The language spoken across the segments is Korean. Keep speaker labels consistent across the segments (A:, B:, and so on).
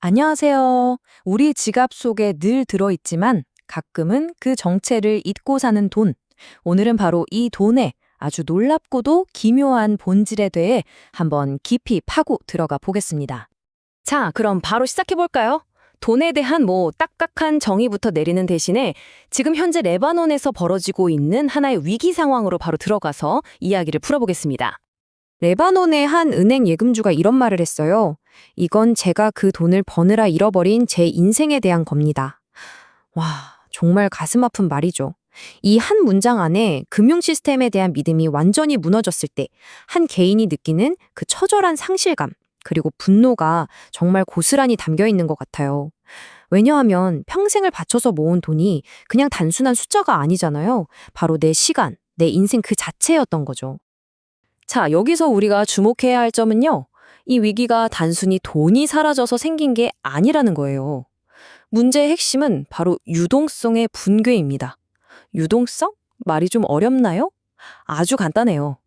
A: 안녕하세요. 우리 지갑 속에 늘 들어있지만 가끔은 그 정체를 잊고 사는 돈. 오늘은 바로 이 돈의 아주 놀랍고도 기묘한 본질에 대해 한번 깊이 파고 들어가 보겠습니다. 자, 그럼 바로 시작해볼까요? 돈에 대한 딱딱한 정의부터 내리는 대신에 지금 현재 레바논에서 벌어지고 있는 하나의 위기 상황으로 바로 들어가서 이야기를 풀어보겠습니다. 레바논의 한 은행 예금주가 이런 말을 했어요. 이건 제가 그 돈을 버느라 잃어버린 제 인생에 대한 겁니다. 와, 정말 가슴 아픈 말이죠. 이 한 문장 안에 금융 시스템에 대한 믿음이 완전히 무너졌을 때 한 개인이 느끼는 그 처절한 상실감, 그리고 분노가 정말 고스란히 담겨 있는 것 같아요. 왜냐하면 평생을 바쳐서 모은 돈이 그냥 단순한 숫자가 아니잖아요. 바로 내 시간, 내 인생 그 자체였던 거죠. 자, 여기서 우리가 주목해야 할 점은요. 이 위기가 단순히 돈이 사라져서 생긴 게 아니라는 거예요. 문제의 핵심은 바로 유동성의 붕괴입니다. 유동성? 말이 좀 어렵나요? 아주 간단해요.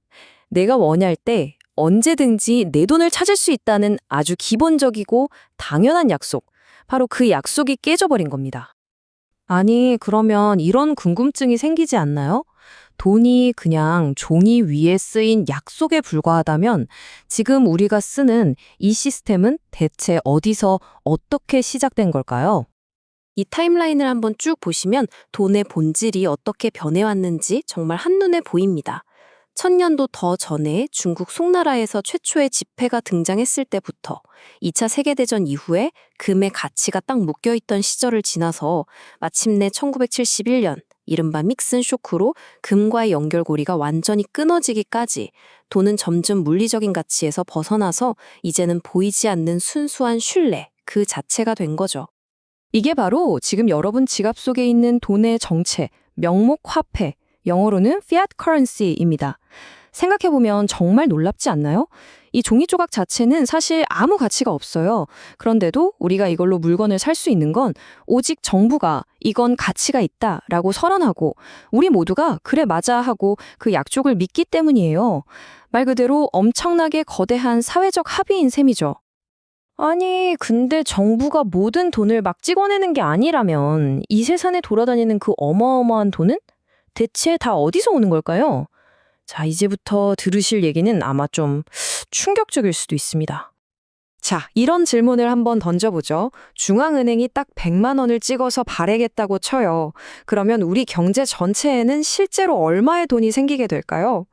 A: 내가 원할 때 언제든지 내 돈을 찾을 수 있다는 아주 기본적이고 당연한 약속. 바로 그 약속이 깨져버린 겁니다. 아니, 그러면 이런 궁금증이 생기지 않나요? 돈이 그냥 종이 위에 쓰인 약속에 불과하다면 지금 우리가 쓰는 이 시스템은 대체 어디서 어떻게 시작된 걸까요? 이 타임라인을 한번 쭉 보시면 돈의 본질이 어떻게 변해왔는지 정말 한눈에 보입니다. 1000년도 더 전에 중국 송나라에서 최초의 지폐가 등장했을 때부터 2차 세계대전 이후에 금의 가치가 딱 묶여있던 시절을 지나서 마침내 1971년 이른바 믹슨 쇼크로 금과의 연결고리가 완전히 끊어지기까지 돈은 점점 물리적인 가치에서 벗어나서 이제는 보이지 않는 순수한 신뢰, 그 자체가 된 거죠. 이게 바로 지금 여러분 지갑 속에 있는 돈의 정체, 명목 화폐, 영어로는 fiat currency입니다. 생각해보면 정말 놀랍지 않나요? 이 종이 조각 자체는 사실 아무 가치가 없어요. 그런데도 우리가 이걸로 물건을 살 수 있는 건 오직 정부가 이건 가치가 있다라고 선언하고 우리 모두가 그래 맞아 하고 그 약속을 믿기 때문이에요. 말 그대로 엄청나게 거대한 사회적 합의인 셈이죠. 아니, 근데 정부가 모든 돈을 막 찍어내는 게 아니라면 이 세상에 돌아다니는 그 어마어마한 돈은 대체 다 어디서 오는 걸까요? 자, 이제부터 들으실 얘기는 아마 좀 충격적일 수도 있습니다. 자, 이런 질문을 한번 던져보죠. 중앙은행이 딱 100만 원을 찍어서 발행했다고 쳐요. 그러면 우리 경제 전체에는 실제로 얼마의 돈이 생기게 될까요?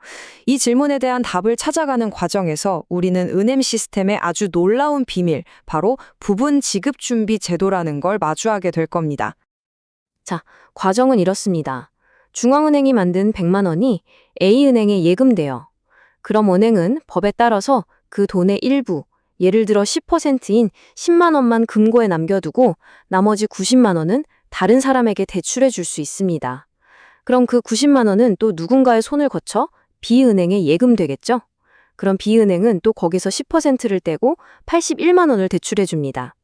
A: 이 질문에 대한 답을 찾아가는 과정에서 우리는 은행 시스템의 아주 놀라운 비밀, 바로 부분 지급 준비 제도라는 걸 마주하게 될 겁니다. 자, 과정은 이렇습니다. 중앙은행이 만든 100만 원이 A은행에 예금돼요. 그럼 은행은 법에 따라서 그 돈의 일부, 예를 들어 10%인 10만 원만 금고에 남겨두고 나머지 90만 원은 다른 사람에게 대출해 줄 수 있습니다. 그럼 그 90만 원은 또 누군가의 손을 거쳐 B은행에 예금되겠죠? 그럼 B은행은 또 거기서 10%를 떼고 81만 원을 대출해 줍니다.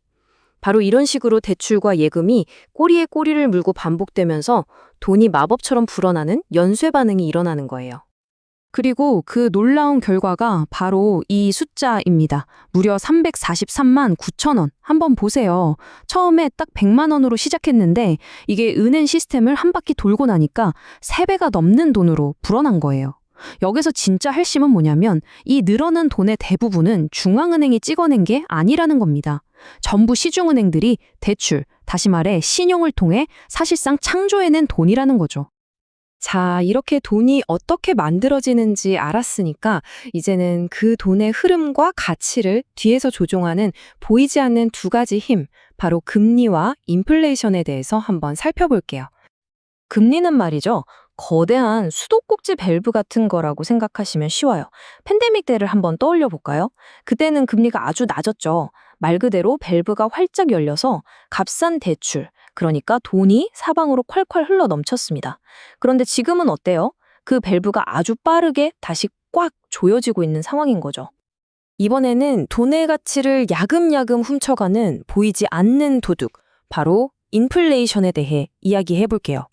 A: 바로 이런 식으로 대출과 예금이 꼬리에 꼬리를 물고 반복되면서 돈이 마법처럼 불어나는 연쇄 반응이 일어나는 거예요. 그리고 그 놀라운 결과가 바로 이 숫자입니다. 무려 343만 9천 원. 한번 보세요. 처음에 딱 100만 원으로 시작했는데 이게 은행 시스템을 한 바퀴 돌고 나니까 3배가 넘는 돈으로 불어난 거예요. 여기서 진짜 핵심은 뭐냐면 이 늘어난 돈의 대부분은 중앙은행이 찍어낸 게 아니라는 겁니다. 전부 시중은행들이 대출, 다시 말해 신용을 통해 사실상 창조해낸 돈이라는 거죠. 자, 이렇게 돈이 어떻게 만들어지는지 알았으니까 이제는 그 돈의 흐름과 가치를 뒤에서 조종하는 보이지 않는 두 가지 힘, 바로 금리와 인플레이션에 대해서 한번 살펴볼게요. 금리는 말이죠. 거대한 수도꼭지 밸브 같은 거라고 생각하시면 쉬워요. 팬데믹 때를 한번 떠올려 볼까요? 그때는 금리가 아주 낮았죠. 말 그대로 밸브가 활짝 열려서 값싼 대출, 그러니까 돈이 사방으로 콸콸 흘러 넘쳤습니다. 그런데 지금은 어때요? 그 밸브가 아주 빠르게 다시 꽉 조여지고 있는 상황인 거죠. 이번에는 돈의 가치를 야금야금 훔쳐가는 보이지 않는 도둑, 바로 인플레이션에 대해 이야기해 볼게요.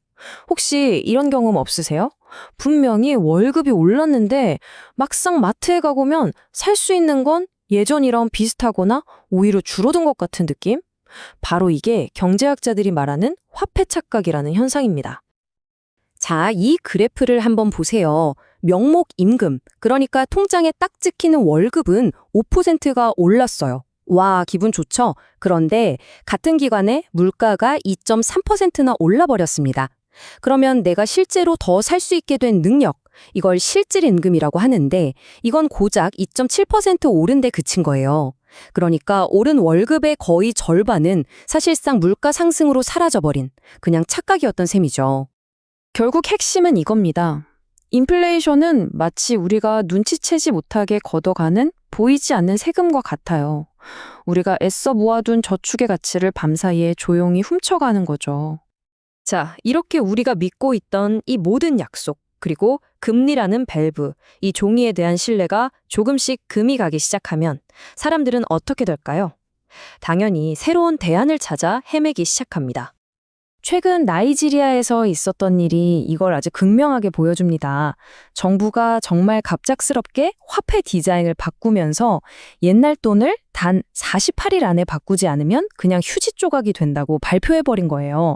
A: 혹시 이런 경험 없으세요? 분명히 월급이 올랐는데 막상 마트에 가보면 살 수 있는 건 예전이랑 비슷하거나 오히려 줄어든 것 같은 느낌? 바로 이게 경제학자들이 말하는 화폐 착각이라는 현상입니다. 자, 이 그래프를 한번 보세요. 명목 임금, 그러니까 통장에 딱 찍히는 월급은 5%가 올랐어요. 와, 기분 좋죠? 그런데 같은 기간에 물가가 2.3%나 올라버렸습니다. 그러면 내가 실제로 더 살 수 있게 된 능력, 이걸 실질임금이라고 하는데 이건 고작 2.7% 오른 데 그친 거예요. 그러니까 오른 월급의 거의 절반은 사실상 물가 상승으로 사라져버린 그냥 착각이었던 셈이죠. 결국 핵심은 이겁니다. 인플레이션은 마치 우리가 눈치채지 못하게 걷어가는 보이지 않는 세금과 같아요. 우리가 애써 모아둔 저축의 가치를 밤사이에 조용히 훔쳐가는 거죠. 자, 이렇게 우리가 믿고 있던 이 모든 약속, 그리고 금리라는 밸브, 이 종이에 대한 신뢰가 조금씩 금이 가기 시작하면 사람들은 어떻게 될까요? 당연히 새로운 대안을 찾아 헤매기 시작합니다. 최근 나이지리아에서 있었던 일이 이걸 아주 극명하게 보여줍니다. 정부가 정말 갑작스럽게 화폐 디자인을 바꾸면서 옛날 돈을 단 48일 안에 바꾸지 않으면 그냥 휴지 조각이 된다고 발표해버린 거예요.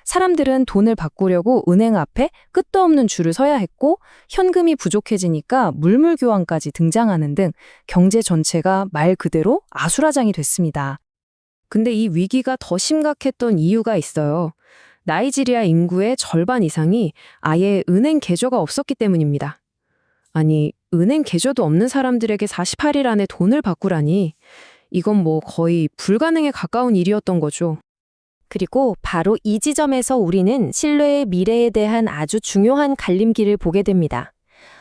A: 사람들은 돈을 바꾸려고 은행 앞에 끝도 없는 줄을 서야 했고 현금이 부족해지니까 물물 교환까지 등장하는 등 경제 전체가 말 그대로 아수라장이 됐습니다. 근데 이 위기가 더 심각했던 이유가 있어요. 나이지리아 인구의 절반 이상이 아예 은행 계좌가 없었기 때문입니다. 아니, 은행 계좌도 없는 사람들에게 48일 안에 돈을 바꾸라니, 이건 뭐 거의 불가능에 가까운 일이었던 거죠. 그리고 바로 이 지점에서 우리는 신뢰의 미래에 대한 아주 중요한 갈림길을 보게 됩니다.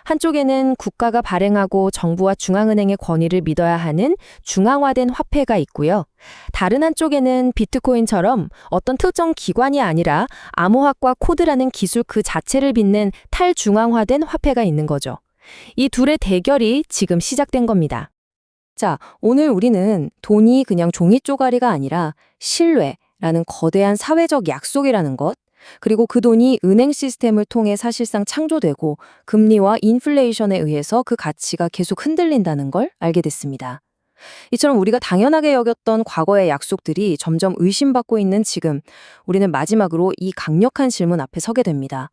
A: 한쪽에는 국가가 발행하고 정부와 중앙은행의 권위를 믿어야 하는 중앙화된 화폐가 있고요. 다른 한쪽에는 비트코인처럼 어떤 특정 기관이 아니라 암호화과 코드라는 기술 그 자체를 믿는 탈중앙화된 화폐가 있는 거죠. 이 둘의 대결이 지금 시작된 겁니다. 자, 오늘 우리는 돈이 그냥 종이 쪼가리가 아니라 신뢰라는 거대한 사회적 약속이라는 것, 그리고 그 돈이 은행 시스템을 통해 사실상 창조되고 금리와 인플레이션에 의해서 그 가치가 계속 흔들린다는 걸 알게 됐습니다. 이처럼 우리가 당연하게 여겼던 과거의 약속들이 점점 의심받고 있는 지금, 우리는 마지막으로 이 강력한 질문 앞에 서게 됩니다.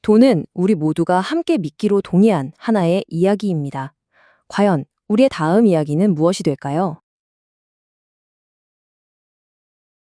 A: 돈은 우리 모두가 함께 믿기로 동의한 하나의 이야기입니다. 과연 우리의 다음 이야기는 무엇이 될까요?